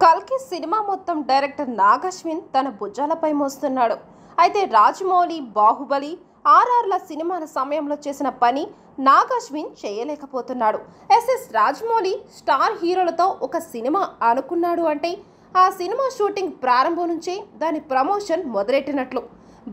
కల్కి సినిమా మొత్తం డైరెక్టర్ నాగ్ అశ్విన్ తన భుజాలపై మోస్తున్నాడు. అయితే రాజమౌళి, బాహుబలి, ఆర్ఆర్ల సినిమాల సమయంలో చేసిన పని నాగ్ అశ్విన్ చేయలేకపోతున్నాడు. ఎస్ఎస్ రాజమౌళి స్టార్ హీరోలతో ఒక సినిమా అనుకున్నాడు అంటే ఆ సినిమా షూటింగ్ ప్రారంభం నుంచే దాని ప్రమోషన్ మొదలెట్టినట్లు.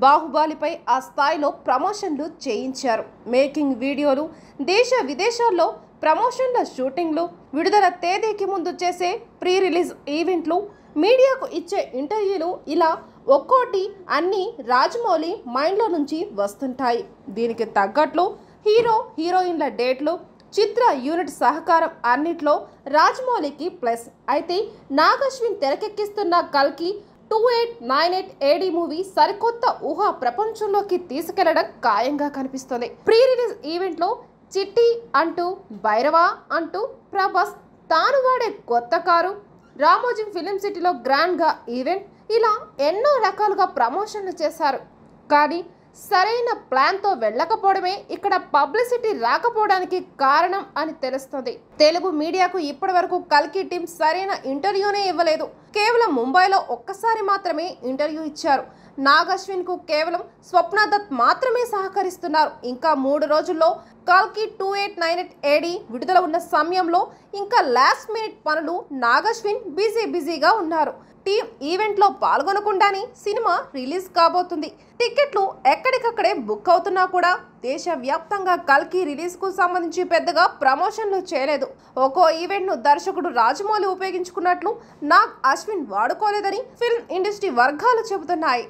బాహుబలిపై ఆ స్థాయిలో ప్రమోషన్లు చేయించారు. మేకింగ్ వీడియోలు, దేశ విదేశాల్లో ప్రమోషన్ల షూటింగ్లు, విడుదల తేదీకి ముందు చేసే ప్రీ రిలీజ్ ఈవెంట్లు, మీడియాకు ఇచ్చే ఇంటర్వ్యూలు, ఇలా ఒక్కోటి అన్నీ రాజమౌళి మైండ్లో నుంచి వస్తుంటాయి. దీనికి తగ్గట్లు హీరో హీరోయిన్ల డేట్లు, చిత్ర యూనిట్ సహకారం అన్నిట్లో రాజమౌళికి ప్లస్. అయితే నాగ్ అశ్విన్ తెరకెక్కిస్తున్న కల్కి 2898 AD మూవీ సరికొత్త ఊహా ప్రపంచంలోకి తీసుకెళ్లడం ఖాయంగా కనిపిస్తుంది. ప్రీ రిలీజ్ ఈవెంట్లో చిట్టి అంటూ, భైరవా అంటూ ప్రభాస్ తాను వాడే కొత్త కారు, రామోజీ ఫిలిం సిటీలో గ్రాండ్గా ఈవెంట్, ఇలా ఎన్నో రకాలుగా ప్రమోషన్లు చేశారు. కానీ సరైన ప్లాన్తో వెళ్ళకపోవడమే ఇక్కడ పబ్లిసిటీ రాకపోవడానికి కారణం అని తెలుస్తుంది. తెలుగు మీడియాకు ఇప్పటి వరకు కల్కి టీం సరైన ఇంటర్వ్యూనే ఇవ్వలేదు. కేవలం ముంబైలో ఒక్కసారి మాత్రమే ఇంటర్వ్యూ ఇచ్చారు. నాగ్ అశ్విన్ కు కేవలం స్వప్న దత్ మాత్రమే సహకరిస్తున్నారు. ఇంకా 3 రోజుల్లో కల్కి 2898 AD విడుదల ఉన్న సమయంలో ఇంకా లాస్ట్ మినిట్ పనులు నాగ్ అశ్విన్ బిజీగా ఉన్నారు. టీం ఈవెంట్లో పాల్గొనకుండానే సినిమా రిలీజ్ కాబోతుంది. టికెట్లు ఎక్కడికక్కడే బుక్ అవుతున్నా కూడా దేశవ్యాప్తంగా కల్కి రిలీజ్కు సంబంధించి పెద్దగా ప్రమోషన్లు చేయలేదు. ఒక్కో ఈవెంట్ను దర్శకుడు రాజమౌళి ఉపయోగించుకున్నట్లు నాగ్ అశ్విన్ వాడుకోలేదని ఫిల్మ్ ఇండస్ట్రీ వర్గాలు చెబుతున్నాయి.